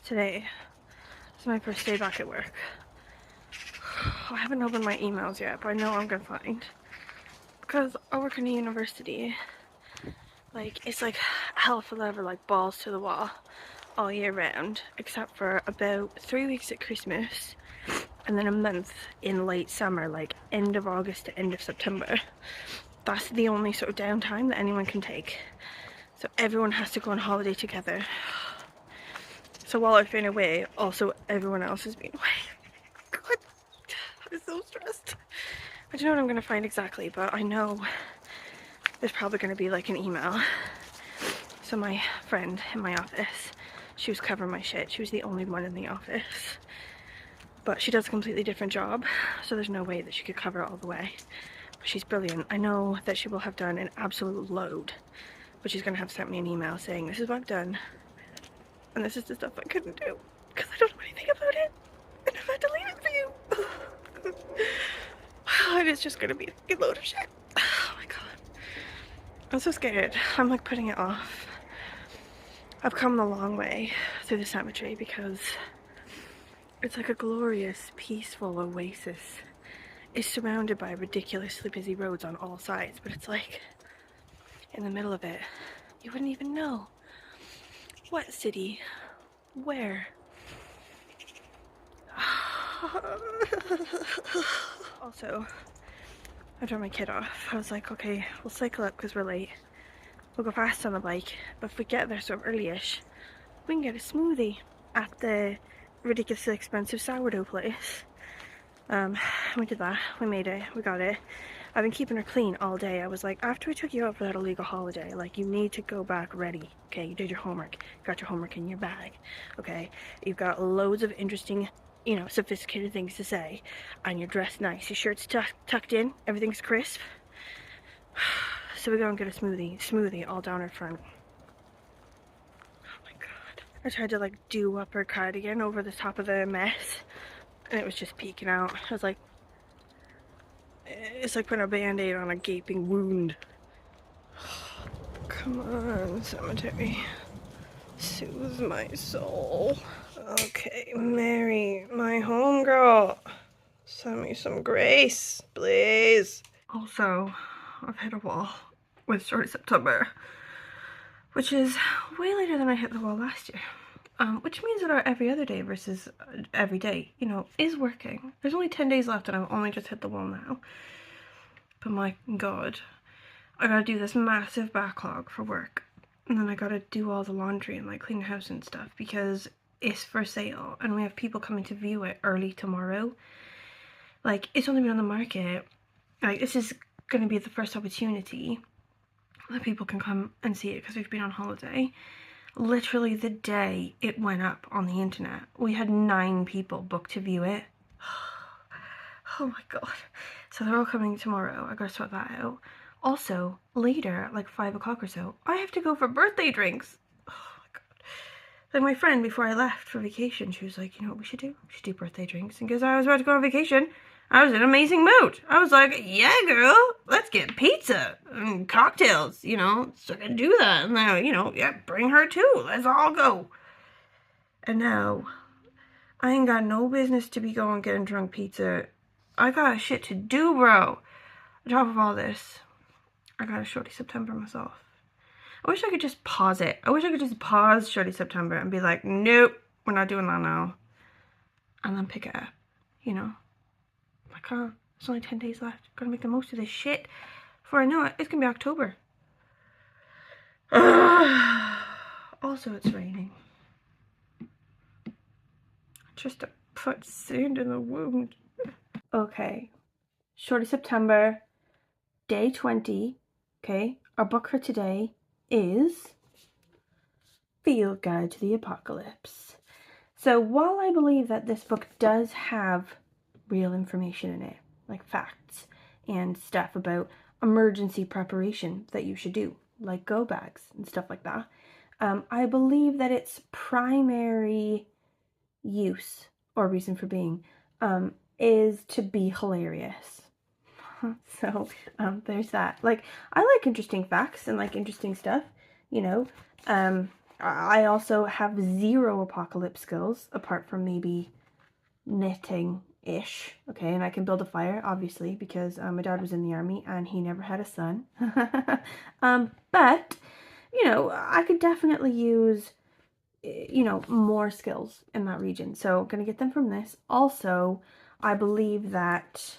Today is my first day back at work. I haven't opened my emails yet, but I know I'm gonna find. Because I work in a university, like, it's like hell for leather, like balls to the wall all year round, except for about 3 weeks at Christmas and then a month in late summer, like end of August to end of September. That's the only sort of downtime that anyone can take. So everyone has to go on holiday together. So while I've been away, also everyone else has been away. God, I'm so stressed. I don't know what I'm gonna find exactly, but I know there's probably gonna be like an email. So my friend in my office, she was covering my shit. She was the only one in the office. But she does a completely different job, so there's no way that she could cover it all the way. But she's brilliant. I know that she will have done an absolute load, but she's gonna have sent me an email saying, this is what I've done, and this is the stuff I couldn't do, because I don't know anything about it, and I've had to leave it for you. And it's just gonna be a load of shit. Oh my god. I'm so scared. I'm like putting it off. I've come a long way through the cemetery because it's like a glorious, peaceful oasis. It's surrounded by ridiculously busy roads on all sides, but it's like, in the middle of it, you wouldn't even know. What city? Where? Also, I dropped my kid off. I was like, okay, we'll cycle up because we're late. We'll go fast on the bike, but if we get there sort of early-ish, we can get a smoothie at the ridiculously expensive sourdough place. We did that. We made it. We got it. I've been keeping her clean all day. I was like, after we took you out for that illegal holiday, like, you need to go back ready. Okay, you did your homework. You got your homework in your bag. Okay, you've got loads of interesting, you know, sophisticated things to say, and you're dressed nice. Your shirt's tucked in. Everything's crisp. So we go and get a smoothie all down her front. Oh my god. I tried to like do up her cardigan over the top of the mess, and it was just peeking out. I was like, it's like putting a band-aid on a gaping wound. Come on, cemetery. Soothe my soul. Okay, Mary, my homegirl. Send me some grace, please. Also, I've hit a wall with Shorty September, which is way later than I hit the wall last year. Which means that our every other day versus every day, you know, is working. There's only 10 days left and I've only just hit the wall now. But my god, I gotta do this massive backlog for work. And then I gotta do all the laundry and like clean the house and stuff because it's for sale and we have people coming to view it early tomorrow. Like, it's only been on the market. Like, this is gonna be the first opportunity that people can come and see it because we've been on holiday. Literally the day it went up on the internet, we had 9 people booked to view it. Oh my god. So they're all coming tomorrow. I gotta sort that out. Also, later, like 5 o'clock or so, I have to go for birthday drinks. Oh my god. Then my friend, before I left for vacation, she was like, you know what we should do? We should do birthday drinks. And because I was about to go on vacation, I was in an amazing mood. I was like, yeah, girl, let's get pizza and cocktails, you know, so I can do that. And now, you know, yeah, bring her too. Let's all go. And now, I ain't got no business to be going getting drunk pizza. I got shit to do, bro. On top of all this, I got a Shorty September myself. I wish I could just pause it. I wish I could just pause Shorty September and be like, nope, we're not doing that now. And then pick it up, you know? I can't. There's only 10 days left. Gotta make the most of this shit. Before I know it, it's gonna be October. Also, it's raining. Just to put sand in the wound. Okay. Shorty September, day 20. Okay. Our book for today is Field Guide to the Apocalypse. So while I believe that this book does have real information in it, like facts and stuff about emergency preparation that you should do, like go bags and stuff like that, I believe that its primary use or reason for being is to be hilarious. So there's that. Like, I like interesting facts and like interesting stuff, you know. I also have 0 apocalypse skills, apart from maybe knitting-ish, okay? And I can build a fire, obviously, because my dad was in the army and he never had a son. But, you know, I could definitely use, you know, more skills in that region. So I'm going to get them from this. Also, I believe that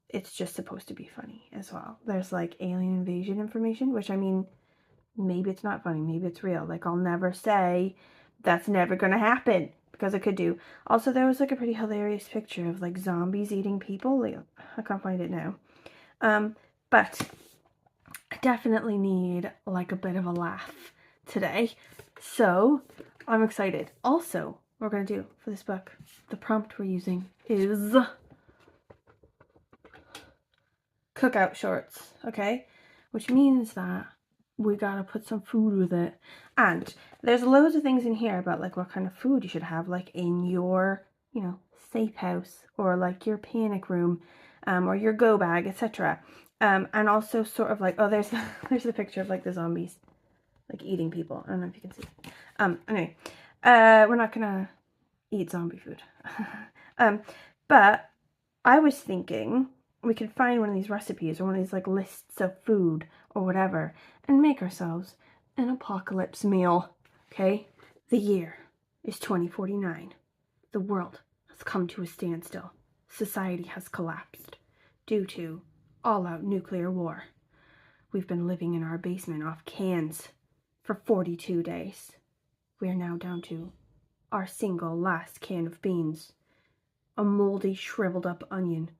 it's just supposed to be funny as well. There's like alien invasion information, which, I mean, maybe it's not funny, maybe it's real. Like, I'll never say that's never gonna happen, because it could do. Also, there was like a pretty hilarious picture of like zombies eating people. Like, I can't find it now. But I definitely need like a bit of a laugh today, so I'm excited. Also, what we're gonna do for this book, the prompt we're using is cookout shorts, okay? Which means that we gotta put some food with it. And there's loads of things in here about like what kind of food you should have, like in your, you know, safe house, or like your panic room, or your go bag, etc. And also sort of like, oh, there's the picture of like the zombies like eating people. I don't know if you can see. Anyway, we're not gonna eat zombie food. But I was thinking we could find one of these recipes or one of these like lists of food or whatever and make ourselves an apocalypse meal. Okay? The year is 2049. The world has come to a standstill. Society has collapsed due to all-out nuclear war. We've been living in our basement off cans for 42 days. We are now down to our single last can of beans, a moldy, shriveled up onion,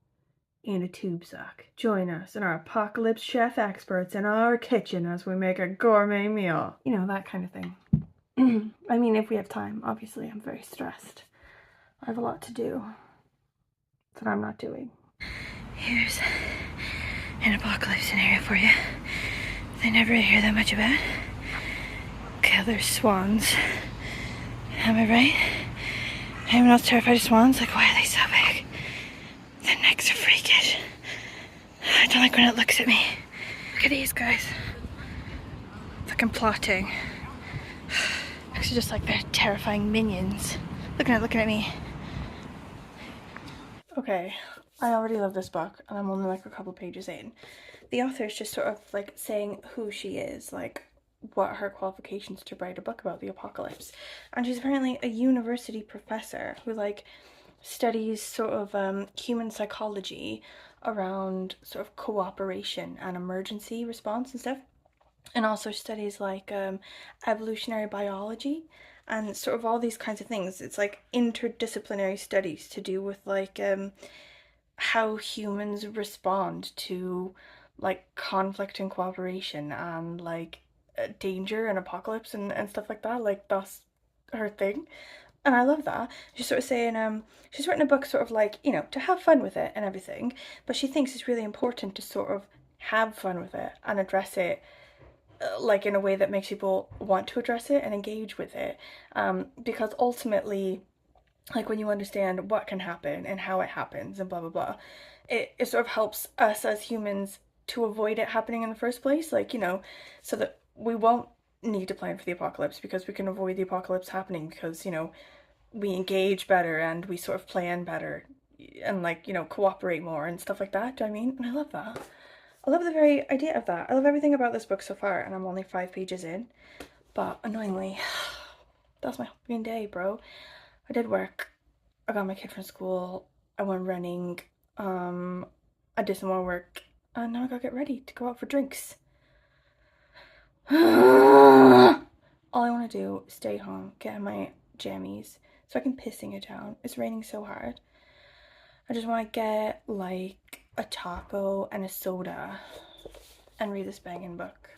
and a tube sock. Join us and our apocalypse chef experts in our kitchen as we make a gourmet meal. You know, that kind of thing. I mean, if we have time. Obviously, I'm very stressed. I have a lot to do that I'm not doing. Here's an apocalypse scenario for you. I never hear that much about. Okay, there's swans. Am I right? Anyone else terrified of swans? Like, why are they so big? Their necks are freakish. I don't like when it looks at me. Look at these guys. It's like I'm plotting. Actually, just like they're terrifying minions. Looking at me. Okay, I already love this book, and I'm only like a couple pages in. The author is just sort of like saying who she is, like what are her qualifications to write a book about the apocalypse. And she's apparently a university professor who like studies sort of human psychology around sort of cooperation and emergency response and stuff, and also studies like evolutionary biology and sort of all these kinds of things. It's like interdisciplinary studies to do with like how humans respond to like conflict and cooperation and like danger and apocalypse and stuff like that. Like, that's her thing, and I love that. She's sort of saying she's written a book sort of like, you know, to have fun with it and everything, but she thinks it's really important to sort of have fun with it and address it like in a way that makes people want to address it and engage with it, because ultimately, like, when you understand what can happen and how it happens and blah blah blah, it sort of helps us as humans to avoid it happening in the first place, like, you know, so that we won't need to plan for the apocalypse, because we can avoid the apocalypse happening because, you know, we engage better and we sort of plan better and, like, you know, cooperate more and stuff like that. Do you know what I mean? And I love that. I love the very idea of that. I love everything about this book so far, and I'm only 5 pages in, but annoyingly, that's my fucking day, bro. I did work, I got my kid from school, I went running, I did some more work, and now I gotta get ready to go out for drinks. All I want to do is stay home, get in my jammies so I can pissing it down. It's raining so hard. I just want to get like a taco and a soda and read this banging book.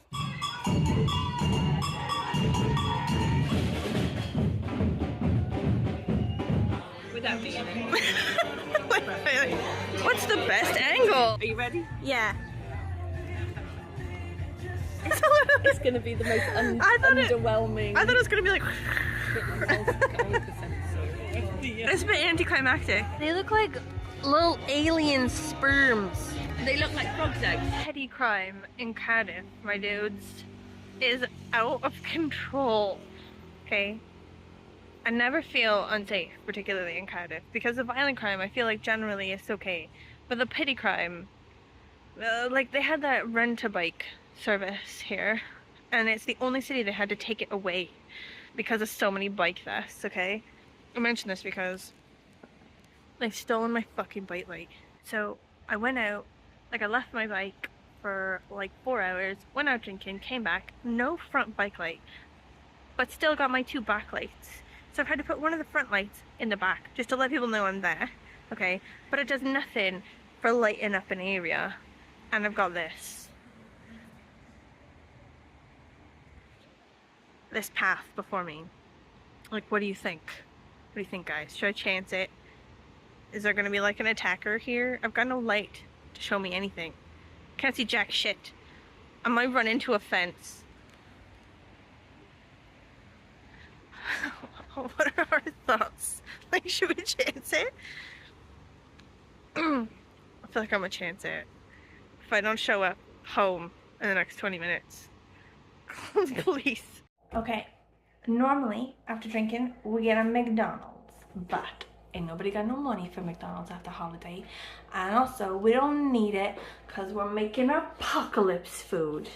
Without being in it. What's the best angle? Are you ready? Yeah. It's going to be the most underwhelming. I thought it was gonna be like. It's a bit anticlimactic. They look like little alien sperms. They look like frog's eggs. Petty crime in Cardiff, my dudes, is out of control. okay? I never feel unsafe, particularly in Cardiff, because the violent crime I feel like generally it's okay, but the petty crime, like they had that rent-a-bike service here, and it's the only city they had to take it away because of so many bike thefts, okay? I mention this because they've stolen my fucking bike light. So I went out, like I left my bike for like 4 hours, went out drinking, came back, no front bike light, but still got my 2 back lights. So I've had to put one of the front lights in the back just to let people know I'm there, okay? But it does nothing for lighting up an area. And I've got this path before me. Like, what do you think? What do you think, guys? Should I chance it? Is there gonna be like an attacker here? I've got no light to show me anything. Can't see jack shit. I might run into a fence. What are our thoughts? Like, should we chance it? I feel like I'm gonna chance it. If I don't show up home in the next 20 minutes, call the police. Okay, normally after drinking we get a McDonald's, but ain't nobody got no money for McDonald's after holiday, and also we don't need it because we're making apocalypse food.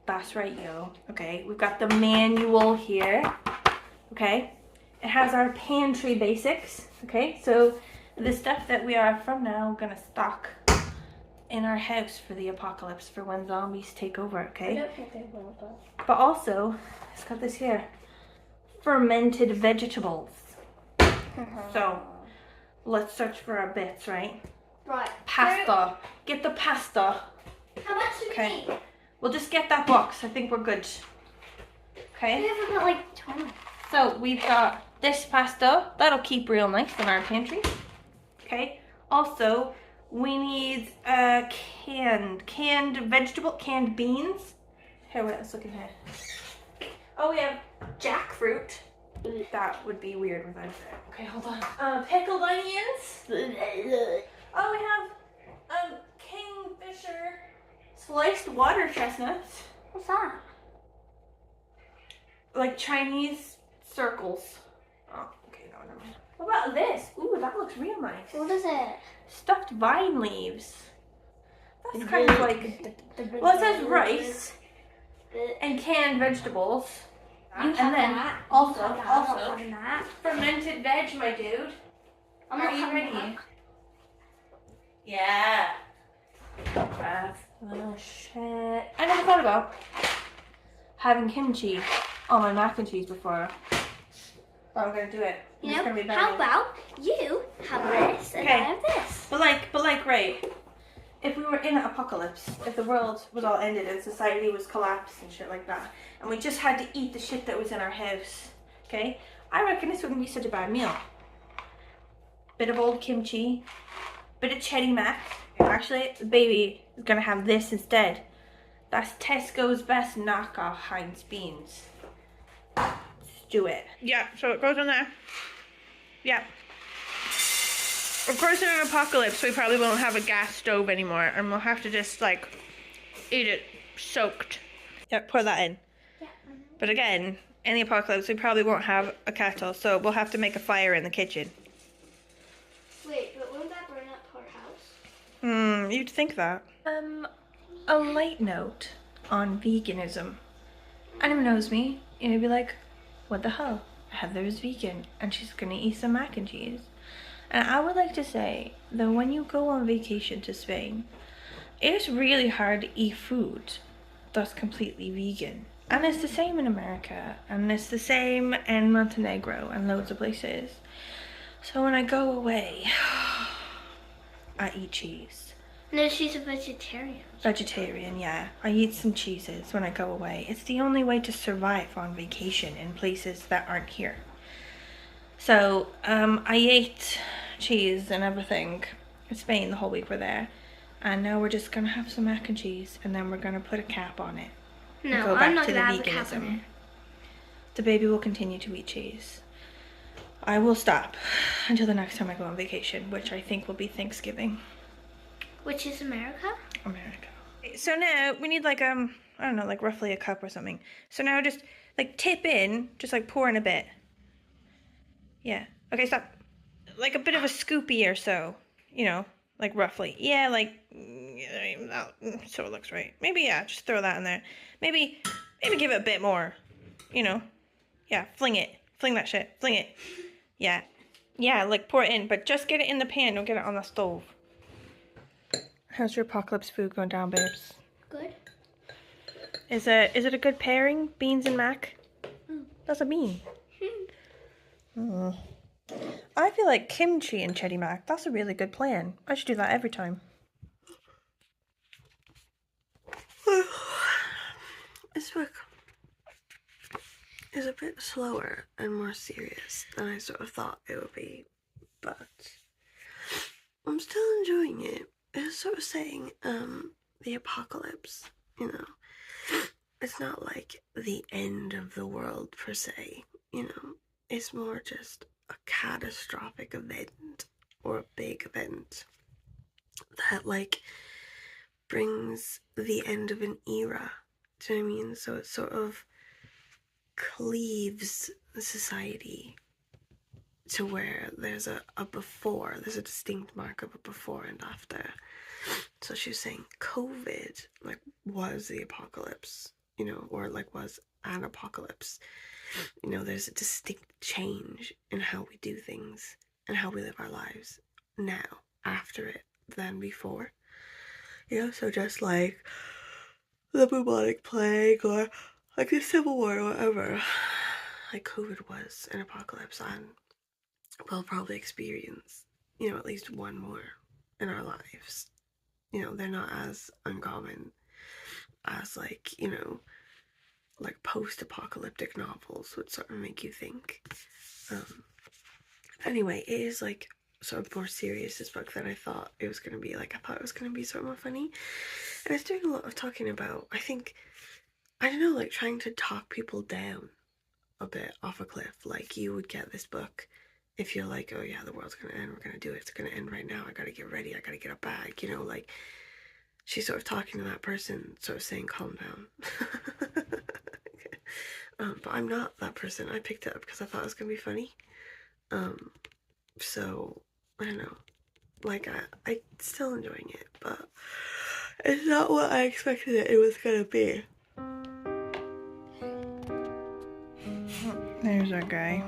That's right, yo. Okay, we've got the manual here. Okay, it has our pantry basics. Okay, so the stuff that we are from now gonna stock in our house for the apocalypse, for when zombies take over. Okay, I don't think they will, but... but also it's got this here, fermented vegetables. So let's search for our bits, right? Right. Pasta. Get the pasta. How much do we Okay. need? We'll just get that box. I think we're good. Okay. We haven't got like 20. So we've got this pasta. That'll keep real nice in our pantry. Okay. Also, we need canned beans. Here, wait, let's look in here. Oh, we have jackfruit. That would be weird without it. Okay, hold on. Pickled onions. Oh, we have kingfisher sliced water chestnuts. What's that? Like Chinese circles. Oh, okay, no, never mind. What about this? Ooh, that looks real nice. What is it? Stuffed vine leaves. That's kind of like, well, it says rice and canned vegetables. You And have then that. also, I'm not having that. fermented veg, my dude. I'm Are not you having ready? that. Yeah. Oh shit. I never thought about having kimchi on my mac and cheese before. But I'm gonna do it. You It's know, gonna be how better. about you have this and I Okay. have this? But like, right. If we were in an apocalypse, if the world was all ended and society was collapsed and shit like that, and we just had to eat the shit that was in our house, okay? I reckon this wouldn't be such a bad meal. Bit of old kimchi, bit of cheddy mac. Actually, the baby is gonna have this instead. That's Tesco's best knockoff Heinz beans. Let's do it. Yeah, so it goes in there. Yeah. Of course, in an apocalypse, we probably won't have a gas stove anymore, and we'll have to just, like, eat it soaked. Yeah, pour that in. Yeah. But again, in the apocalypse, we probably won't have a kettle, so we'll have to make a fire in the kitchen. Wait, but won't that burn up our house? You'd think that. A light note on veganism. Anyone knows me, you'd be like, what the hell? Heather is vegan, and she's gonna eat some mac and cheese. And I would like to say that when you go on vacation to Spain, it's really hard to eat food that's completely vegan. And it's the same in America, and it's the same in Montenegro and loads of places. So when I go away, I eat cheese. No, she's a vegetarian. Vegetarian, yeah. I eat some cheeses when I go away. It's the only way to survive on vacation in places that aren't here. So, I ate cheese and everything in Spain the whole week we're there. And now we're just gonna have some mac and cheese, and then we're gonna put a cap on it. And No, go back I'm not to gonna the have a cap on veganism. it. The baby will continue to eat cheese. I will stop until the next time I go on vacation, which I think will be Thanksgiving. Which is America? America. So now we need like I don't know, like roughly a cup or something. So now just Like tip in, just like pour in a bit. Yeah. Okay, stop. Like a bit of a scoopy or so, you know, like roughly. Yeah, like, so it looks right. Maybe, yeah, just throw that in there. Maybe give it a bit more, you know. Yeah, fling it. Fling that shit. Fling it. Yeah. Yeah, like pour it in, but just get it in the pan. Don't get it on the stove. How's your apocalypse food going down, babes? Good. Is it a good pairing? Beans and mac? That's a bean. I feel like kimchi and cheddy mac. That's a really good plan. I should do that every time. This book is a bit slower and more serious than I sort of thought it would be, but I'm still enjoying it. It's sort of saying, the apocalypse, you know. It's not like the end of the world per se, you know. It's more just a catastrophic event or a big event that like brings the end of an era. Do you know what I mean? So it sort of cleaves society to where there's a before, there's a distinct mark of a before and after. So she was saying COVID like was the apocalypse, you know, or like was an apocalypse. You know, there's a distinct change in how we do things and how we live our lives now, after it, than before. You know, so just like the bubonic plague or like the Civil War or whatever, like COVID was an apocalypse, and we'll probably experience, you know, at least one more in our lives. You know, they're not as uncommon as like, you know, like post-apocalyptic novels would sort of make you think. Anyway, it is like sort of more serious, this book, than I thought it was going to be. Like, I thought it was going to be sort of more funny. And it's doing a lot of talking about, I think, I don't know, like trying to talk people down a bit off a cliff. Like, you would get this book if you're like, oh yeah, the world's going to end, we're going to do it, it's going to end right now, I got to get ready, I got to get a bag, you know, like, she's sort of talking to that person, sort of saying, calm down. But I'm not that person. I picked it up because I thought it was going to be funny. So, I don't know. Like, I'm still enjoying it, but it's not what I expected it was going to be. There's our guy.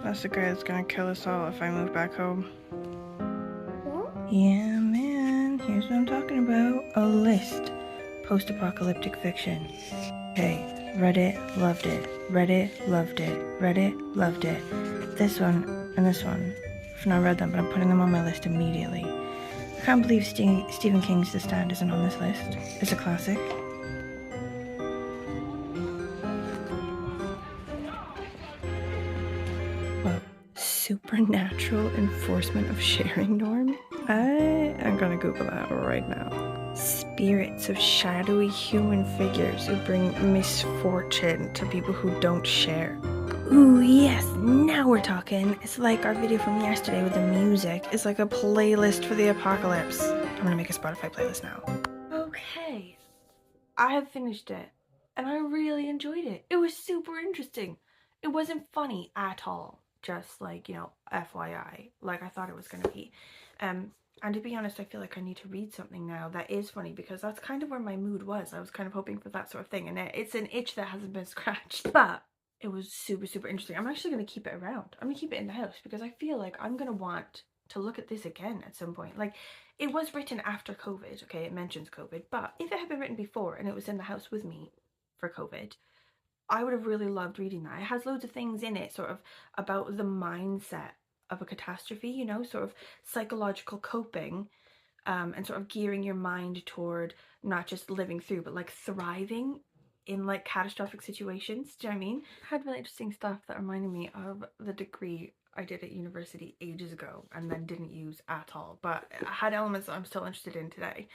That's the guy that's going to kill us all if I move back home. What? Yeah, man. Here's what I'm talking about. A list. Post-apocalyptic fiction. Okay. Read it, loved it. Read it, loved it. Read it, loved it. This one and this one. I've not read them, but I'm putting them on my list immediately. I can't believe Stephen King's The Stand isn't on this list. It's a classic. Well, supernatural enforcement of sharing norm? I am gonna Google that right now. Spirits of shadowy human figures who bring misfortune to people who don't share. Ooh, yes, now we're talking. It's like our video from yesterday with the music. It's like a playlist for the apocalypse. I'm gonna make a Spotify playlist now. Okay, I have finished it, and I really enjoyed it. It was super interesting. It wasn't funny at all. Just like, you know, FYI, like I thought it was gonna be. And to be honest, I feel like I need to read something now that is funny, because that's kind of where my mood was. I was kind of hoping for that sort of thing, and it's an itch that hasn't been scratched, but it was super, super interesting. I'm actually going to keep it around. I'm going to keep it in the house because I feel like I'm going to want to look at this again at some point. Like, it was written after COVID, okay, it mentions COVID, but if it had been written before and it was in the house with me for COVID, I would have really loved reading that. It has loads of things in it sort of about the mindset of a catastrophe, you know, sort of psychological coping, and sort of gearing your mind toward not just living through, but like thriving in like catastrophic situations. Do you know what I mean? I had really interesting stuff that reminded me of the degree I did at university ages ago and then didn't use at all, but it had elements that I'm still interested in today.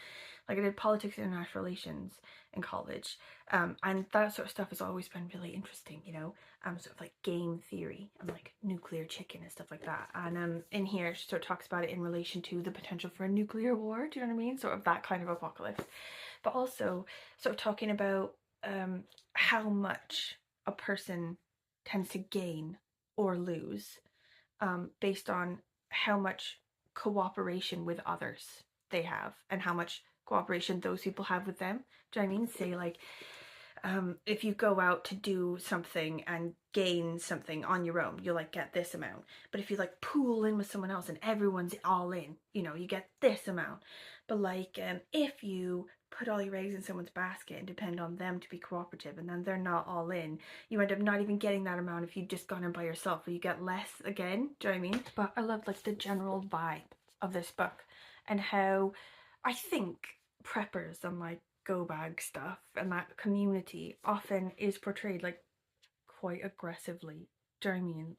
Like, I did politics and international relations in college, and that sort of stuff has always been really interesting, you know, sort of like game theory and like nuclear chicken and stuff like that. And in here she sort of talks about it in relation to the potential for a nuclear war, do you know what I mean? Sort of that kind of apocalypse, but also sort of talking about how much a person tends to gain or lose based on how much cooperation with others they have and how much cooperation those people have with them. Do you know what I mean? Say like, if you go out to do something and gain something on your own, you'll like get this amount. But if you like pool in with someone else and everyone's all in, you know, you get this amount. But like, if you put all your eggs in someone's basket and depend on them to be cooperative and then they're not all in, you end up not even getting that amount if you'd just gone in by yourself, or you get less again. Do you know what I mean? But I love like the general vibe of this book and how I think preppers and like go bag stuff and that community often is portrayed like quite aggressively. Do you know what I mean?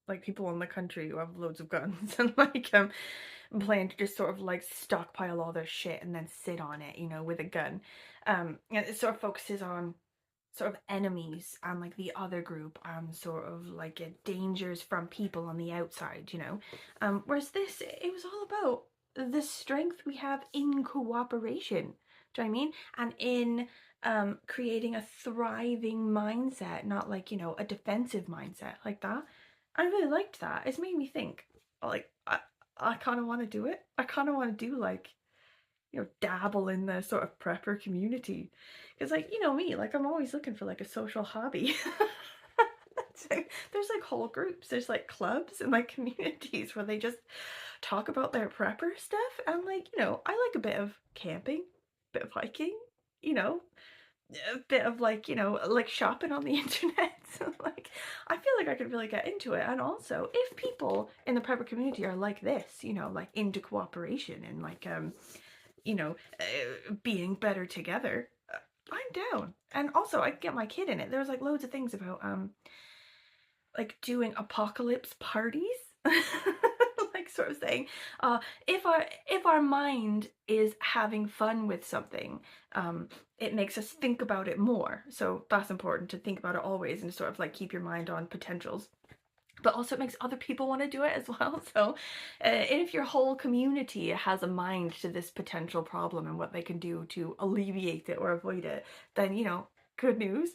Like people in the country who have loads of guns and like plan to just sort of like stockpile all their shit and then sit on it, you know, with a gun. And it sort of focuses on sort of enemies and like the other group and sort of like dangers from people on the outside, you know. Whereas this, it was all about the strength we have in cooperation. Do you know what I mean? And in creating a thriving mindset, not like, you know, a defensive mindset like that. I really liked that. It's made me think, like, I kind of want to do it. I kind of want to do like, you know, dabble in the sort of prepper community. Because like, you know me, like I'm always looking for like a social hobby. There's like whole groups, there's like clubs and like communities where they just talk about their prepper stuff. And like, you know, I like a bit of camping, a bit of hiking, you know, a bit of like, you know, like shopping on the internet. So like, I feel like I could really get into it. And also, if people in the prepper community are like this, you know, like into cooperation and like, you know, being better together, I'm down. And also, I could get my kid in it. There's like loads of things about, like doing apocalypse parties. Like sort of saying, if our mind is having fun with something, it makes us think about it more. So that's important, to think about it always and to sort of like keep your mind on potentials. But also it makes other people want to do it as well. So if your whole community has a mind to this potential problem and what they can do to alleviate it or avoid it, then, you know, good news.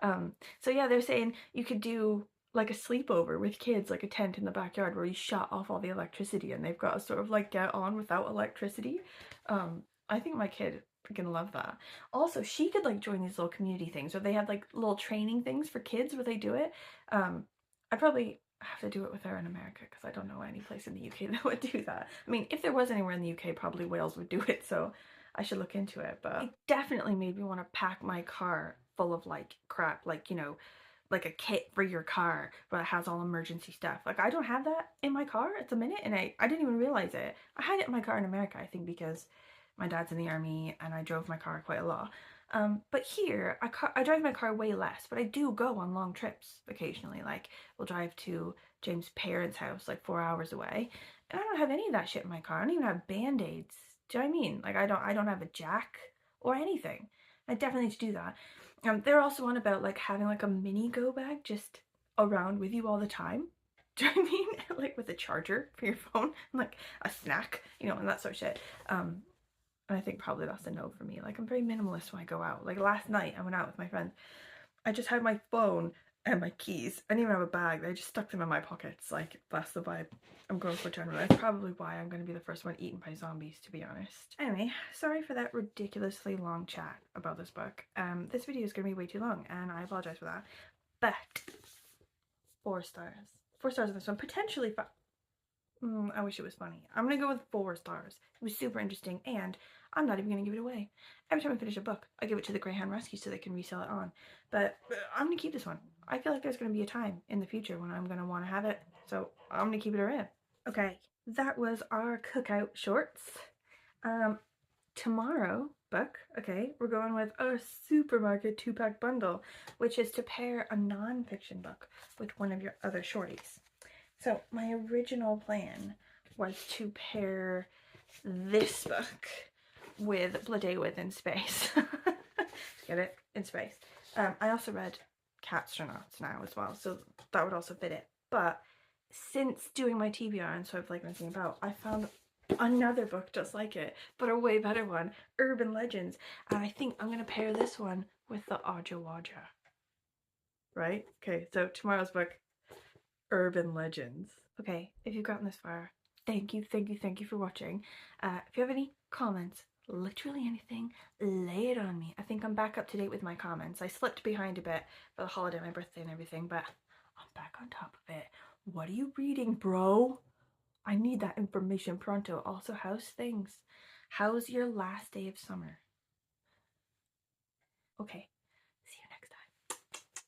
So yeah, they're saying you could do like a sleepover with kids, like a tent in the backyard where you shut off all the electricity and they've got to sort of like get on without electricity. I think my kid gonna love that. Also, she could like join these little community things where they have like little training things for kids where they do it. I probably have to do it with her in America because I don't know any place in the UK that would do that. I mean, if there was anywhere in the UK, probably Wales would do it, so I should look into it. But it definitely made me want to pack my car full of like crap, like, you know, like a kit for your car but it has all emergency stuff. Like I don't have that in my car at the minute, and I didn't even realize it. I had it in my car in America, I think because my dad's in the army and I drove my car quite a lot. But here I drive my car way less, but I do go on long trips occasionally. Like we'll drive to James' parents' house like 4 hours away, and I don't have any of that shit in my car. I don't even have band-aids. Do you know what I mean? Like I don't have a jack or anything. I definitely need to do that. They're also on about like having like a mini go bag just around with you all the time. Do you know what I mean? Like with a charger for your phone and like a snack, you know, and that sort of shit. And I think probably that's a no for me. Like I'm very minimalist when I go out. Like last night I went out with my friends. I just had my phone and my keys. I didn't even have a bag. I just stuck them in my pockets. Like that's the vibe I'm going for generally. That's probably why I'm going to be the first one eaten by zombies, to be honest. Anyway, sorry for that ridiculously long chat about this book. This video is going to be way too long and I apologize for that. But 4 stars. 4 stars on this one. Potentially 5. I wish it was funny. I'm going to go with 4 stars. It was super interesting and I'm not even going to give it away. Every time I finish a book, I give it to the Greyhound Rescue so they can resell it on. But I'm going to keep this one. I feel like there's going to be a time in the future when I'm going to want to have it. So I'm going to keep it around. Okay, that was our cookout shorts. Tomorrow book, okay, we're going with a supermarket 2-pack bundle, which is to pair a non-fiction book with one of your other shorties. So my original plan was to pair this book with Bloody Within Space. Get it? In space. I also read Catstronauts now as well, so that would also fit it. But since doing my TBR and sort of like messing about, I found another book just like it, but a way better one, Urban Legends. And I think I'm going to pair this one with the Aja Waja. Right? Okay, so tomorrow's book, Urban Legends. Okay, if you've gotten this far, thank you for watching. If you have any comments, literally anything, lay it on me. I think I'm back up to date with my comments. I slipped behind a bit for the holiday, my birthday and everything, but I'm back on top of it. What are you reading, bro? I need that information pronto. Also, how's things? How's your last day of summer? Okay,